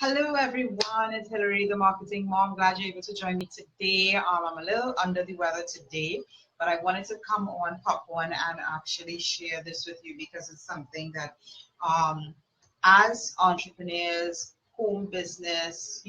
Hello everyone, it's Hillary, the marketing mom. Glad you're able to join me today. I'm a little under the weather today, but I wanted to come on, pop on, and actually share this with you because it's something that, um, as entrepreneurs, home business,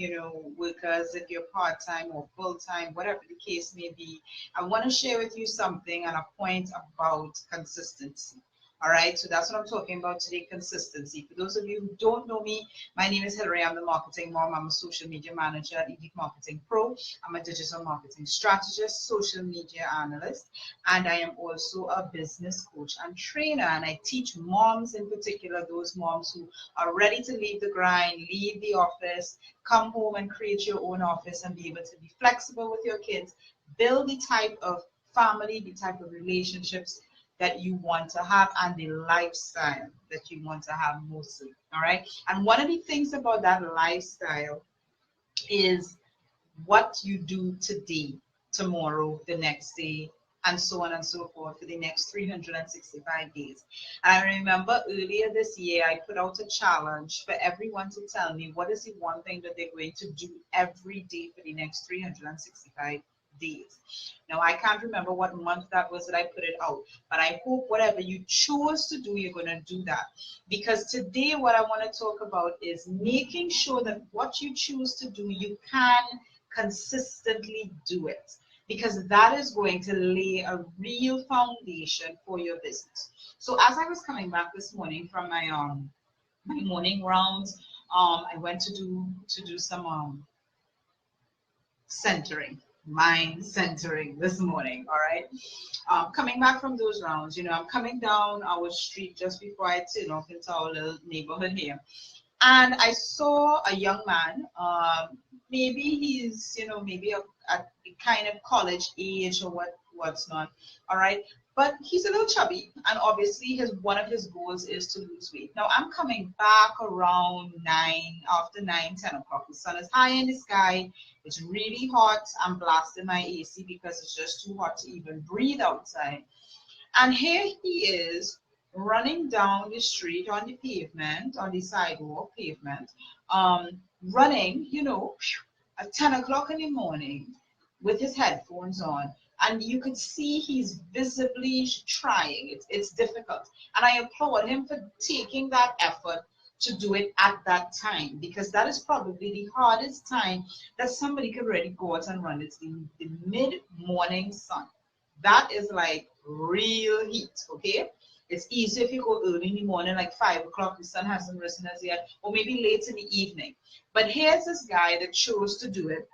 workers, if you're part time or full time, whatever the case may be, I want to share with you something and a point about consistency. All right, so that's what I'm talking about today, consistency. For those of you who don't know me, my name is Hillary. I'm the marketing mom. I'm a social media manager at Elite Marketing Pro. I'm a digital marketing strategist, social media analyst, and I am also a business coach and trainer. And I teach moms in particular, those moms who are ready to leave the grind, leave the office, come home and create your own office and be able to be flexible with your kids, build the type of family, the type of relationships that you want to have and the lifestyle that you want to have mostly. All right. And one of the things about that lifestyle is what you do today, tomorrow, the next day, and so on and so forth for the next 365 days. And I remember earlier this year, I put out a challenge for everyone to tell me what is the one thing that they're going to do every day for the next 365 days. Now, I can't remember what month that was that I put it out, but I hope whatever you chose to do, you're going to do that. Because today, what I want to talk about is making sure that what you choose to do, you can consistently do it, because that is going to lay a real foundation for your business. So as I was coming back this morning from my morning rounds, I went to do some centering, mind centering this morning. All right. Coming back from those rounds, I'm coming down our street just before I turn off into our little neighborhood here. And I saw a young man, maybe he's, maybe at the kind of college age or what's not. All right. But he's a little chubby, and obviously one of his goals is to lose weight. Now I'm coming back around 9, after 9, 10 o'clock. The sun is high in the sky. It's really hot. I'm blasting my AC because it's just too hot to even breathe outside. And here he is running down the street on the pavement, on the sidewalk pavement, running, at 10 o'clock in the morning with his headphones on. And you could see he's visibly trying. It's difficult. And I applaud him for taking that effort to do it at that time, because that is probably the hardest time that somebody could really go out and run. It's the mid-morning sun. That is like real heat, okay? It's easy if you go early in the morning, like 5 o'clock, the sun hasn't risen as yet, or maybe late in the evening. But here's this guy that chose to do it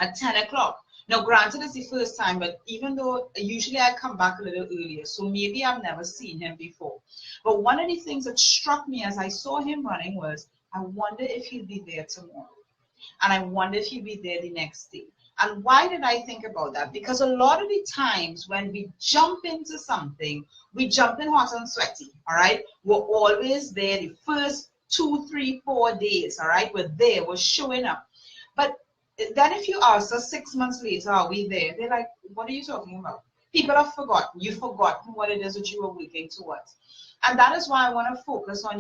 at 10 o'clock. Now, granted, it's the first time, but even though usually I come back a little earlier, so maybe I've never seen him before. But one of the things that struck me as I saw him running was, I wonder if he'll be there tomorrow. And I wonder if he'll be there the next day. And why did I think about that? Because a lot of the times when we jump into something, we jump in hot and sweaty, all right? We're always there the first 2, 3, 4 days, all right? We're there, we're showing up. But then if you ask us 6 months later, are we there? They're like, what are you talking about? People have forgotten. You've forgotten what it is that you were working towards. And that is why I want to focus on,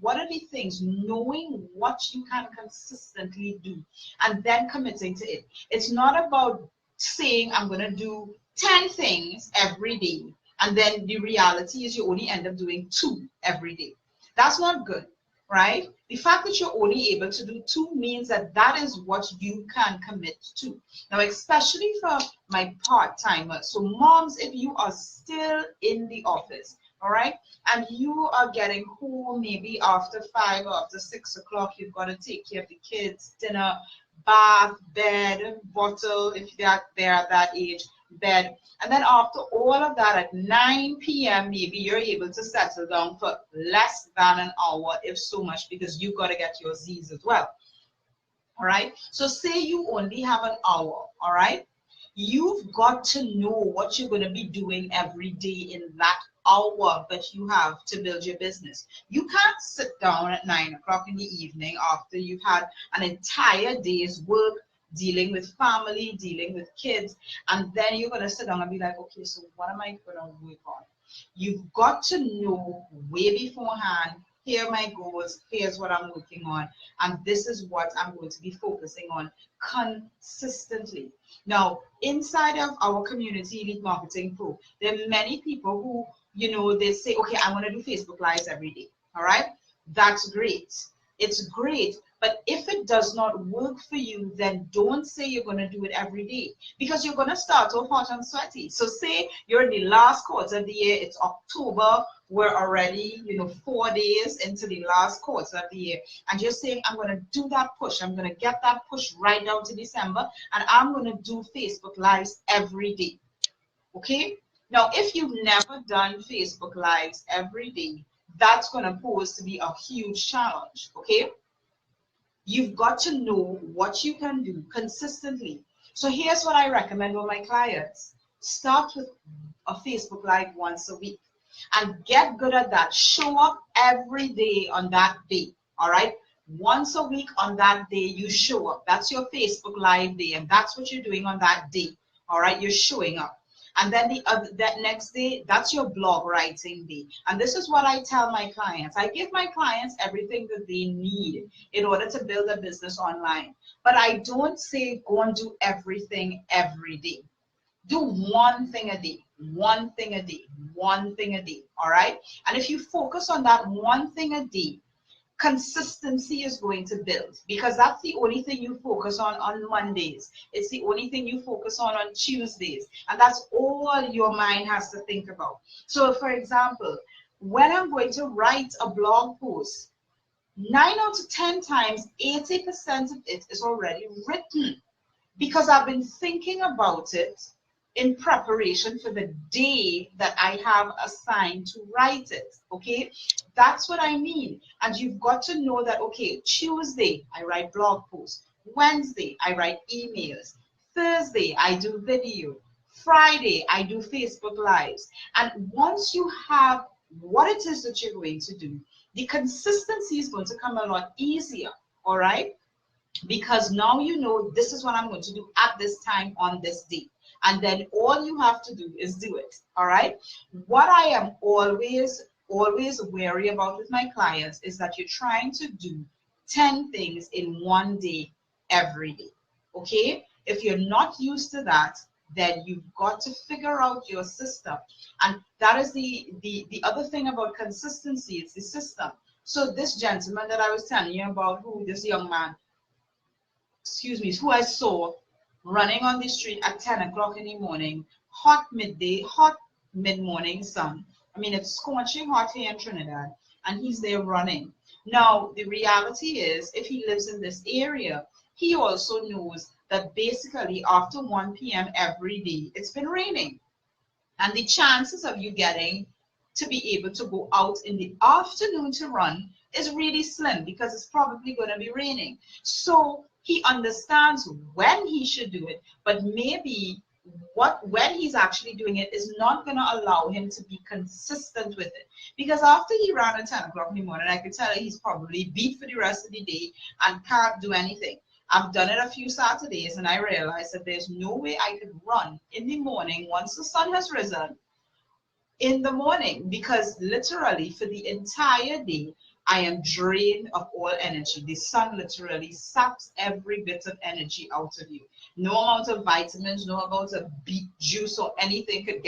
what are the things, knowing what you can consistently do and then committing to it. It's not about saying I'm going to do 10 things every day, and then the reality is you only end up doing 2 every day. That's not good, right? The fact that you're only able to do 2 means that is what you can commit to. Now, especially for my part-timers, so moms, if you are still in the office, all right, and you are getting home maybe after 5 or after 6 o'clock, you've got to take care of the kids, dinner, bath, bed, bottle, if they're at that age, bed. And then after all of that, at 9 p.m., maybe you're able to settle down for less than an hour, if so much, because you've got to get your Z's as well. All right. So say you only have an hour, all right? You've got to know what you're going to be doing every day in that hour that you have to build your business. You can't sit down at 9 o'clock in the evening after you've had an entire day's work dealing with family, dealing with kids, and then you're going to sit down and be like, okay, so what am I going to work on? You've got to know way beforehand, here are my goals, here's what I'm working on, and this is what I'm going to be focusing on consistently. Now, inside of our community Elite Marketing Pro, there are many people who, you know, they say, okay, I want to do Facebook Lives every day. All right, that's great. It's great. But if it does not work for you, then don't say you're going to do it every day, because you're going to start off hot and sweaty. So say you're in the last quarter of the year, it's October, we're already, you know, 4 days into the last quarter of the year, and you're saying, I'm going to do that push. I'm going to get that push right down to December, and I'm going to do Facebook Lives every day. Okay? Now, if you've never done Facebook Lives every day, that's going to pose to be a huge challenge. Okay? You've got to know what you can do consistently. So here's what I recommend for my clients. Start with a Facebook Live once a week and get good at that. Show up every day on that day, all right? Once a week on that day, you show up. That's your Facebook Live day, and that's what you're doing on that day, all right? You're showing up. And then that next day, that's your blog writing day. And this is what I tell my clients. I give my clients everything that they need in order to build a business online. But I don't say go and do everything every day. Do one thing a day, one thing a day, one thing a day, all right? And if you focus on that one thing a day, consistency is going to build, because that's the only thing you focus on Mondays. It's the only thing you focus on Tuesdays, and that's all your mind has to think about. So for example, when I'm going to write a blog post, 9 out of 10 times, 80% of it is already written, because I've been thinking about it in preparation for the day that I have assigned to write it. Okay, that's what I mean. And you've got to know that, okay, Tuesday I write blog posts, Wednesday I write emails, Thursday I do video, Friday I do Facebook Lives. And once you have what it is that you're going to do, the consistency is going to come a lot easier, all right? Because now you know this is what I'm going to do at this time on this day. And then all you have to do is do it, all right? What I am always wary about with my clients is that you're trying to do 10 things in one day every day, okay? If you're not used to that, then you've got to figure out your system. And that is the other thing about consistency, it's the system. So this gentleman that I was telling you about, who this young man, excuse me, who I saw running on the street at 10 o'clock in the morning, hot midday, hot mid-morning sun. I mean, it's scorching hot here in Trinidad, and he's there running. Now, the reality is, if he lives in this area, he also knows that basically after 1 p.m. every day, it's been raining. And the chances of you getting to be able to go out in the afternoon to run is really slim, because it's probably going to be raining. So he understands when he should do it, but maybe when he's actually doing it is not going to allow him to be consistent with it. Because after he ran at 10 o'clock in the morning, I could tell he's probably beat for the rest of the day and can't do anything. I've done it a few Saturdays, and I realized that there's no way I could run in the morning once the sun has risen in the morning, because literally for the entire day, I am drained of all energy. The sun literally saps every bit of energy out of you. No amount of vitamins, no amount of beet juice or anything could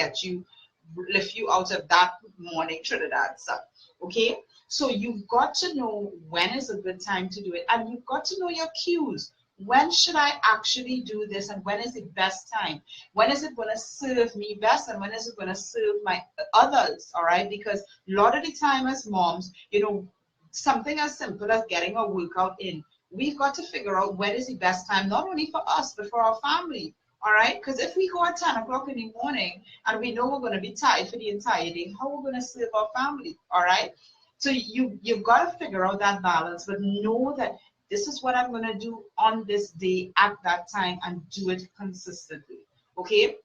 lift you out of that morning Trinidad sun. Okay? So you've got to know when is a good time to do it, and you've got to know your cues. When should I actually do this, and when is the best time? When is it going to serve me best, and when is it going to serve my others? All right? Because a lot of the time as moms, you know, something as simple as getting a workout in, we've got to figure out when is the best time, not only for us, but for our family. All right? Because if we go at 10 o'clock in the morning and we know we're going to be tired for the entire day, how are we going to serve our family? All right? So you've got to figure out that balance, but know that this is what I'm going to do on this day at that time, and do it consistently. Okay?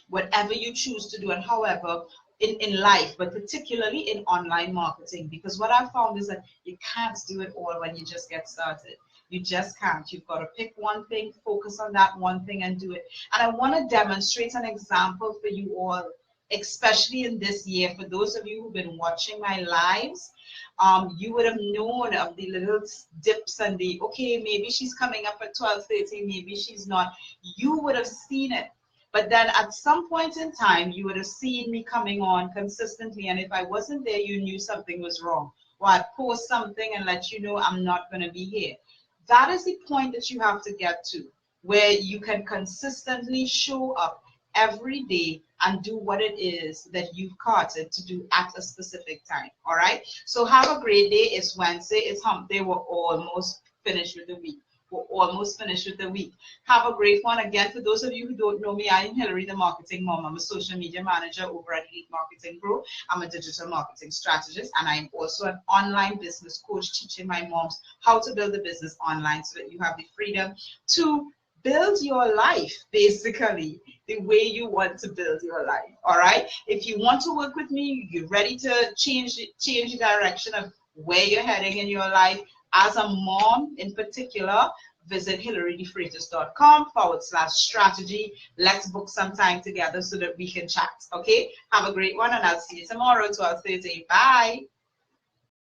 Whatever you choose to do, and however in life, but particularly in online marketing, because what I found is that you can't do it all when you just get started. You just can't. You've got to pick one thing, focus on that one thing, and do it. And I want to demonstrate an example for you all, especially in this year. For those of you who've been watching my lives, You would have known of the little dips and the, okay, maybe she's coming up at 12:30, maybe she's not. You would have seen it. But then at some point in time, you would have seen me coming on consistently. And if I wasn't there, you knew something was wrong. Or I'd post something and let you know I'm not going to be here. That is the point that you have to get to, where you can consistently show up every day and do what it is that you've carted to do at a specific time. All right. So have a great day. It's Wednesday. It's hump day. We're almost finished with the week. We're almost finished with the week. Have a great one. Again, for those of you who don't know me, I am Hillary, the marketing mom. I'm a social media manager over at Elite Marketing Pro. I'm a digital marketing strategist, and I'm also an online business coach teaching my moms how to build a business online so that you have the freedom to build your life, basically, the way you want to build your life. All right. If you want to work with me, you're ready to change the direction of where you're heading in your life as a mom in particular, visit hillarydefreitas.com/strategy. Let's book some time together so that we can chat. Okay. Have a great one, and I'll see you tomorrow, 12:30. Bye.